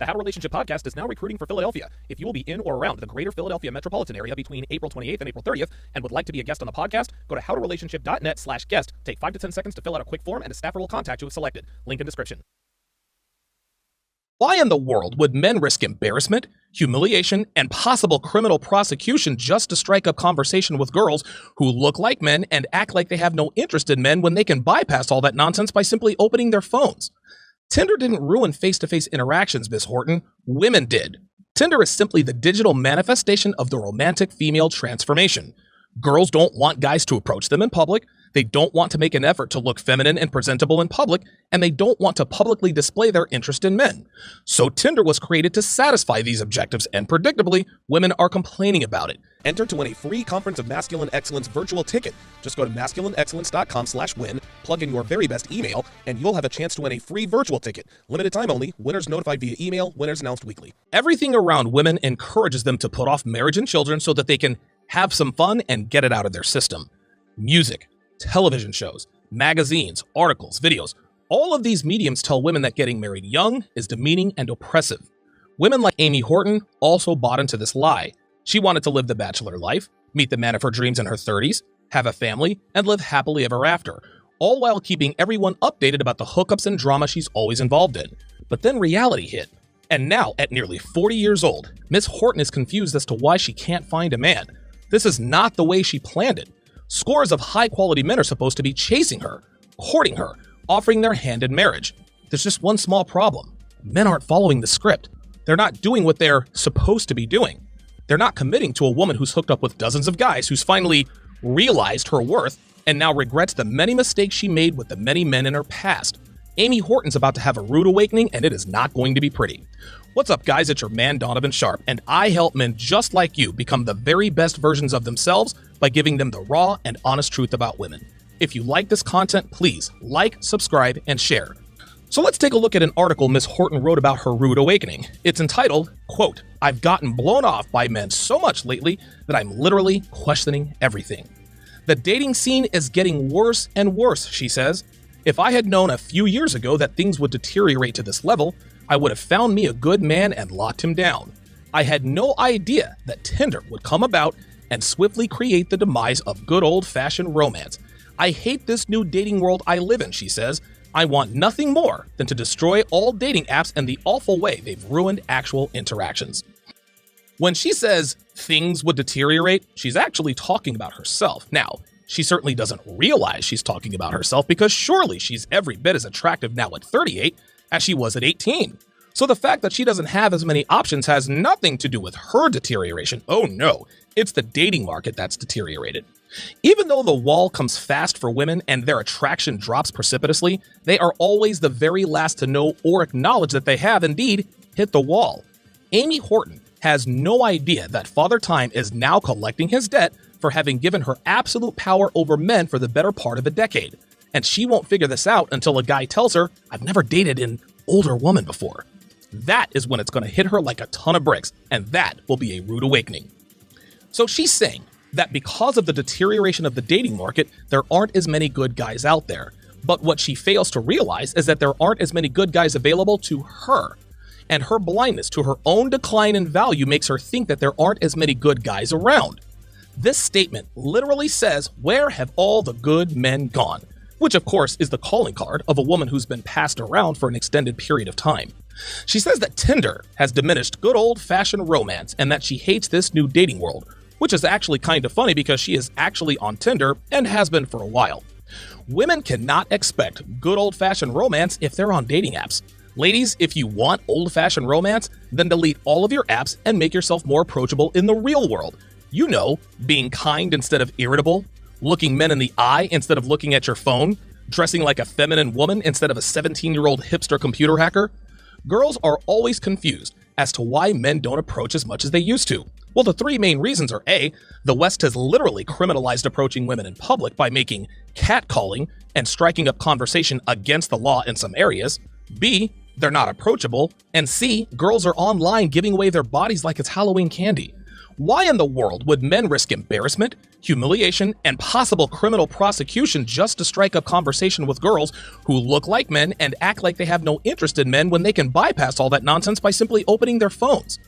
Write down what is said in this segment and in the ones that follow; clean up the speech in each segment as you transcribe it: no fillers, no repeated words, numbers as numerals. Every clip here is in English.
The How to Relationship podcast is now recruiting for Philadelphia. If you will be in or around the greater Philadelphia metropolitan area between April 28th and April 30th and would like to be a guest on the podcast, go to howtorelationship.net/guest. Take 5 to 10 seconds to fill out a quick form and a staffer will contact you if selected. Link in description. Why in the world would men risk embarrassment, humiliation, and possible criminal prosecution just to strike up conversation with girls who look like men and act like they have no interest in men when they can bypass all that nonsense by simply opening their phones? Tinder didn't ruin face-to-face interactions, Miss Horton. Women did. Tinder is simply the digital manifestation of the romantic female transformation. Girls don't want guys to approach them in public, they don't want to make an effort to look feminine and presentable in public, and they don't want to publicly display their interest in men. So Tinder was created to satisfy these objectives, and predictably, women are complaining about it. Enter to win a free Conference of Masculine Excellence virtual ticket. Just go to masculineexcellence.com/win, plug in your very best email, and you'll have a chance to win a free virtual ticket. Limited time only, winners notified via email, winners announced weekly. Everything around women encourages them to put off marriage and children so that they can have some fun and get it out of their system. Music, television shows, magazines, articles, videos, all of these mediums tell women that getting married young is demeaning and oppressive. Women like Amy Horton also bought into this lie. She wanted to live the bachelor life, meet the man of her dreams in her 30s, have a family, and live happily ever after, all while keeping everyone updated about the hookups and drama she's always involved in. But then reality hit. And now, at nearly 40 years old, Miss Horton is confused as to why she can't find a man. This is not the way she planned it. Scores of high-quality men are supposed to be chasing her, courting her, offering their hand in marriage. There's just one small problem. Men aren't following the script. They're not doing what they're supposed to be doing. They're not committing to a woman who's hooked up with dozens of guys, who's finally realized her worth and now regrets the many mistakes she made with the many men in her past. Amy Horton's about to have a rude awakening, and it is not going to be pretty. What's up, guys? It's your man, Donovan Sharp, and I help men just like you become the very best versions of themselves by giving them the raw and honest truth about women. If you like this content, please like, subscribe, and share. So let's take a look at an article Miss Horton wrote about her rude awakening. It's entitled, quote, "I've gotten blown off by men so much lately that I'm literally questioning everything. The dating scene is getting worse and worse," she says. "If I had known a few years ago that things would deteriorate to this level, I would have found me a good man and locked him down. I had no idea that Tinder would come about and swiftly create the demise of good old-fashioned romance. I hate this new dating world I live in," she says. "I want nothing more than to destroy all dating apps and the awful way they've ruined actual interactions." When she says things would deteriorate, she's actually talking about herself. Now, she certainly doesn't realize she's talking about herself because surely she's every bit as attractive now at 38 as she was at 18. So the fact that she doesn't have as many options has nothing to do with her deterioration. Oh no, it's the dating market that's deteriorated. Even though the wall comes fast for women and their attraction drops precipitously, they are always the very last to know or acknowledge that they have indeed hit the wall. Amy Horton has no idea that Father Time is now collecting his debt for having given her absolute power over men for the better part of a decade. And she won't figure this out until a guy tells her, "I've never dated an older woman before." That is when it's going to hit her like a ton of bricks, and that will be a rude awakening. So she's saying that because of the deterioration of the dating market, there aren't as many good guys out there. But what she fails to realize is that there aren't as many good guys available to her. And her blindness to her own decline in value makes her think that there aren't as many good guys around. This statement literally says, "Where have all the good men gone?" Which of course is the calling card of a woman who's been passed around for an extended period of time. She says that Tinder has diminished good old-fashioned romance and that she hates this new dating world, which is actually kind of funny because she is actually on Tinder and has been for a while. Women cannot expect good old-fashioned romance if they're on dating apps. Ladies, if you want old-fashioned romance, then delete all of your apps and make yourself more approachable in the real world. You know, being kind instead of irritable, looking men in the eye instead of looking at your phone, dressing like a feminine woman instead of a 17-year-old hipster computer hacker. Girls are always confused as to why men don't approach as much as they used to. Well, the three main reasons are A, the West has literally criminalized approaching women in public by making catcalling and striking up conversation against the law in some areas. B, they're not approachable. And C, girls are online giving away their bodies like it's Halloween candy. Why in the world would men risk embarrassment, humiliation, and possible criminal prosecution just to strike up conversation with girls who look like men and act like they have no interest in men when they can bypass all that nonsense by simply opening their phones?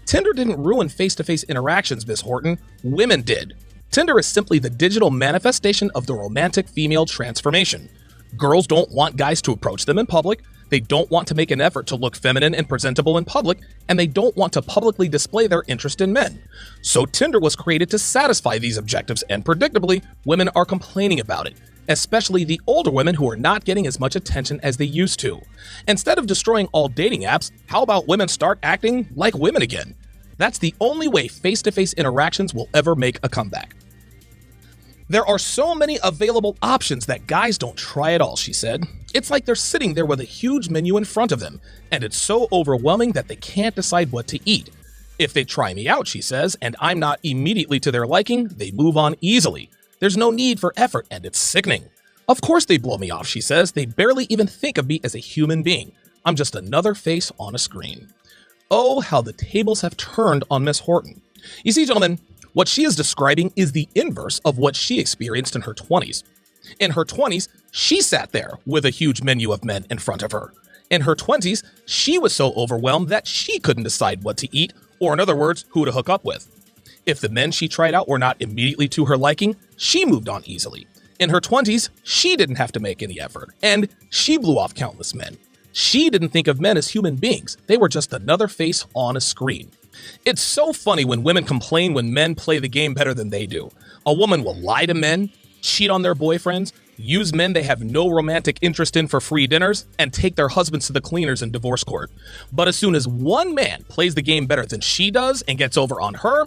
Tinder didn't ruin face-to-face interactions, Miss Horton. Women did. Tinder is simply the digital manifestation of the romantic female transformation. Girls don't want guys to approach them in public, they don't want to make an effort to look feminine and presentable in public, and they don't want to publicly display their interest in men. So Tinder was created to satisfy these objectives, and predictably, women are complaining about it, especially the older women who are not getting as much attention as they used to. Instead of destroying all dating apps, how about women start acting like women again? That's the only way face-to-face interactions will ever make a comeback. There are so many available options that guys don't try at all, she said. It's like they're sitting there with a huge menu in front of them, and it's so overwhelming that they can't decide what to eat. If they try me out, she says, and I'm not immediately to their liking, they move on easily. There's no need for effort, and it's sickening. Of course they blow me off, she says. They barely even think of me as a human being. I'm just another face on a screen. Oh, how the tables have turned on Miss Horton. You see, gentlemen, what she is describing is the inverse of what she experienced in her 20s. In her 20s, she sat there with a huge menu of men in front of her. In her 20s, she was so overwhelmed that she couldn't decide what to eat, or in other words, who to hook up with. If the men she tried out were not immediately to her liking, she moved on easily. In her 20s, she didn't have to make any effort, and she blew off countless men. She didn't think of men as human beings. They were just another face on a screen. It's so funny when women complain when men play the game better than they do. A woman will lie to men, cheat on their boyfriends, use men they have no romantic interest in for free dinners, and take their husbands to the cleaners in divorce court. But as soon as one man plays the game better than she does and gets over on her,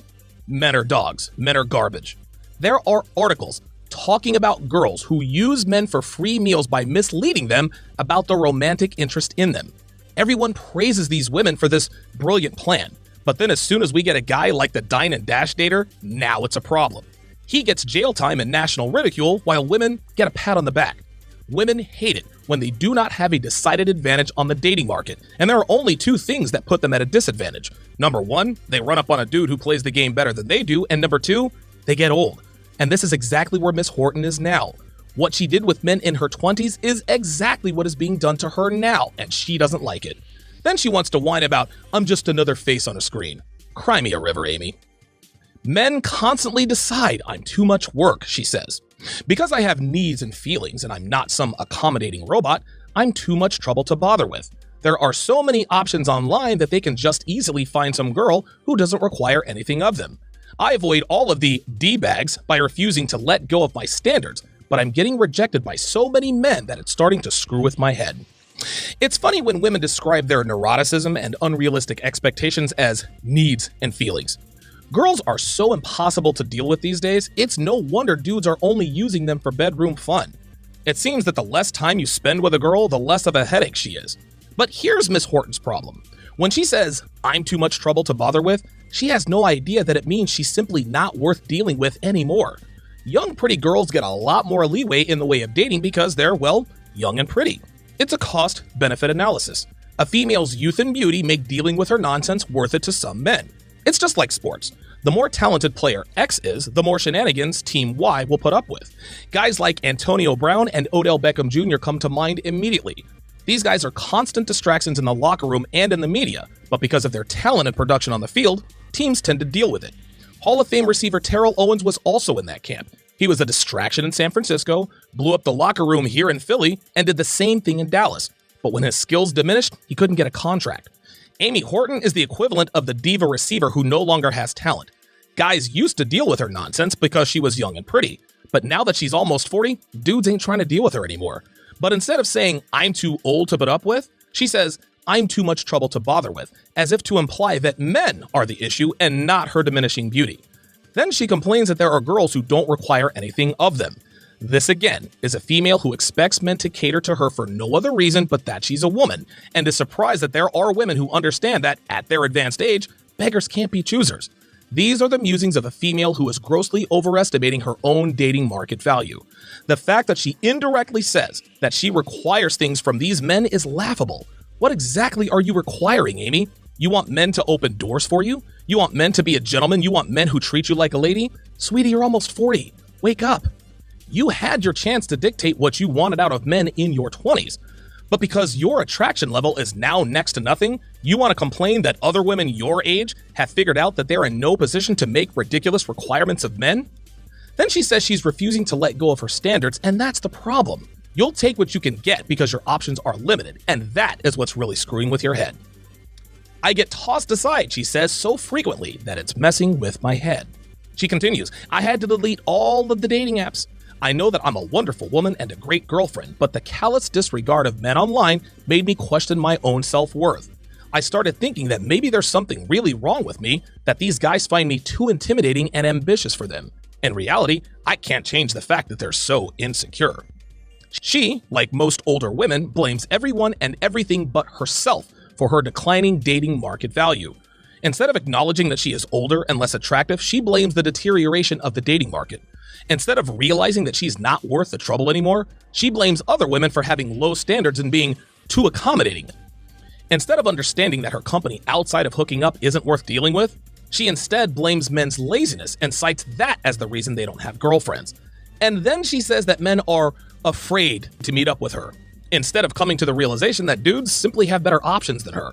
men are dogs, men are garbage. There are articles talking about girls who use men for free meals by misleading them about the romantic interest in them. Everyone praises these women for this brilliant plan. But then as soon as we get a guy like the Dine and Dash dater, now it's a problem. He gets jail time and national ridicule while women get a pat on the back. Women hate it when they do not have a decided advantage on the dating market, and there are only two things that put them at a disadvantage. Number one, they run up on a dude who plays the game better than they do, and number two, they get old. And this is exactly where Miss Horton is now. What she did with men in her 20s is exactly what is being done to her now, and she doesn't like it. Then she wants to whine about, I'm just another face on a screen. Cry me a river, Amy. Men constantly decide I'm too much work, she says. Because I have needs and feelings and I'm not some accommodating robot, I'm too much trouble to bother with. There are so many options online that they can just easily find some girl who doesn't require anything of them. I avoid all of the D-bags by refusing to let go of my standards, but I'm getting rejected by so many men that it's starting to screw with my head. It's funny when women describe their neuroticism and unrealistic expectations as needs and feelings. Girls are so impossible to deal with these days, it's no wonder dudes are only using them for bedroom fun. It seems that the less time you spend with a girl, the less of a headache she is. But here's Miss Horton's problem. When she says, I'm too much trouble to bother with, she has no idea that it means she's simply not worth dealing with anymore. Young, pretty girls get a lot more leeway in the way of dating because they're, well, young and pretty. It's a cost-benefit analysis. A female's youth and beauty make dealing with her nonsense worth it to some men. It's just like sports. The more talented player X is, the more shenanigans Team Y will put up with. Guys like Antonio Brown and Odell Beckham Jr. come to mind immediately. These guys are constant distractions in the locker room and in the media, but because of their talent and production on the field, teams tend to deal with it. Hall of Fame receiver Terrell Owens was also in that camp. He was a distraction in San Francisco, blew up the locker room here in Philly, and did the same thing in Dallas. But when his skills diminished, he couldn't get a contract. Amy Horton is the equivalent of the diva receiver who no longer has talent. Guys used to deal with her nonsense because she was young and pretty, but now that she's almost 40, dudes ain't trying to deal with her anymore. But instead of saying, I'm too old to put up with, she says, I'm too much trouble to bother with, as if to imply that men are the issue and not her diminishing beauty. Then she complains that there are girls who don't require anything of them. This again is a female who expects men to cater to her for no other reason but that she's a woman, and is surprised that there are women who understand that, at their advanced age, beggars can't be choosers. These are the musings of a female who is grossly overestimating her own dating market value. The fact that she indirectly says that she requires things from these men is laughable. What exactly are you requiring, Amy? You want men to open doors for you? You want men to be a gentleman? You want men who treat you like a lady? Sweetie, you're almost 40. Wake up. You had your chance to dictate what you wanted out of men in your 20s. But because your attraction level is now next to nothing, you want to complain that other women your age have figured out that they're in no position to make ridiculous requirements of men? Then she says she's refusing to let go of her standards, and that's the problem. You'll take what you can get because your options are limited, and that is what's really screwing with your head. I get tossed aside, she says, so frequently that it's messing with my head. She continues, I had to delete all of the dating apps. I know that I'm a wonderful woman and a great girlfriend, but the callous disregard of men online made me question my own self-worth. I started thinking that maybe there's something really wrong with me, that these guys find me too intimidating and ambitious for them. In reality, I can't change the fact that they're so insecure. She, like most older women, blames everyone and everything but herself for her declining dating market value. Instead of acknowledging that she is older and less attractive, she blames the deterioration of the dating market. Instead of realizing that she's not worth the trouble anymore, she blames other women for having low standards and being too accommodating. Instead of understanding that her company outside of hooking up isn't worth dealing with, she instead blames men's laziness and cites that as the reason they don't have girlfriends. And then she says that men are afraid to meet up with her, instead of coming to the realization that dudes simply have better options than her.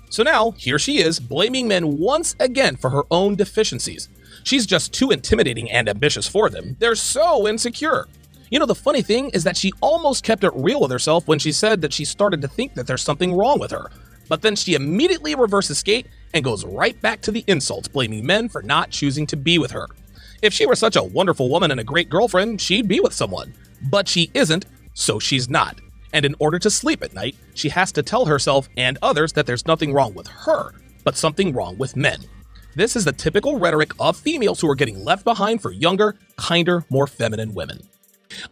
So now, here she is, blaming men once again for her own deficiencies. She's just too intimidating and ambitious for them. They're so insecure. You know, the funny thing is that she almost kept it real with herself when she said that she started to think that there's something wrong with her. But then she immediately reverses skate and goes right back to the insults, blaming men for not choosing to be with her. If she were such a wonderful woman and a great girlfriend, she'd be with someone. But she isn't, so she's not. And in order to sleep at night, she has to tell herself and others that there's nothing wrong with her, but something wrong with men. This is the typical rhetoric of females who are getting left behind for younger, kinder, more feminine women.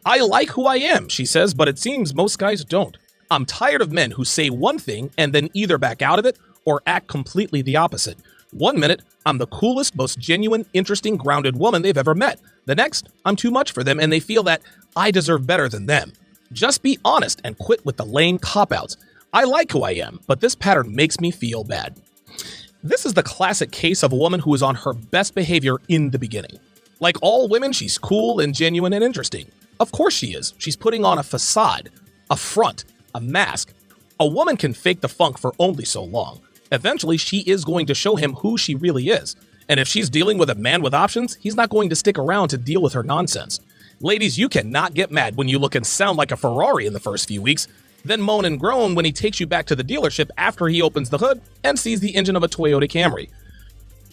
I like who I am, she says, but it seems most guys don't. I'm tired of men who say one thing and then either back out of it or act completely the opposite. 1 minute, I'm the coolest, most genuine, interesting, grounded woman they've ever met. The next, I'm too much for them and they feel that I deserve better than them. Just be honest and quit with the lame cop-outs. I like who I am, but this pattern makes me feel bad. This is the classic case of a woman who is on her best behavior in the beginning. Like all women, she's cool and genuine and interesting. Of course she is. She's putting on a facade, a front, a mask. A woman can fake the funk for only so long. Eventually, she is going to show him who she really is. And if she's dealing with a man with options, he's not going to stick around to deal with her nonsense. Ladies, you cannot get mad when you look and sound like a Ferrari in the first few weeks, then moan and groan when he takes you back to the dealership after he opens the hood and sees the engine of a Toyota Camry.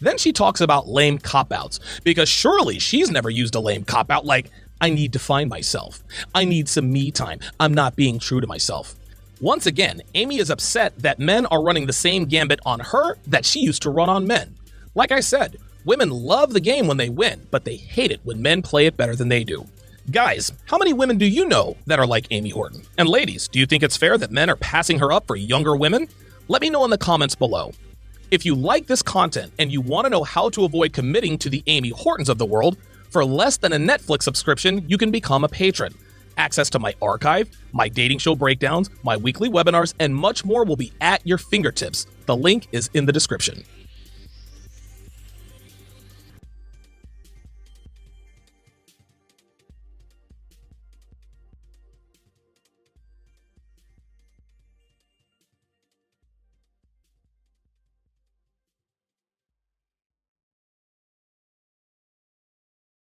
Then she talks about lame cop-outs, because surely she's never used a lame cop-out like, I need to find myself. I need some me time. I'm not being true to myself. Once again, Amy is upset that men are running the same gambit on her that she used to run on men. Like I said, women love the game when they win, but they hate it when men play it better than they do. Guys, how many women do you know that are like Amy Horton? And ladies, do you think it's fair that men are passing her up for younger women? Let me know in the comments below. If you like this content and you want to know how to avoid committing to the Amy Hortons of the world, for less than a Netflix subscription, you can become a patron. Access to my archive, my dating show breakdowns, my weekly webinars, and much more will be at your fingertips. The link is in the description.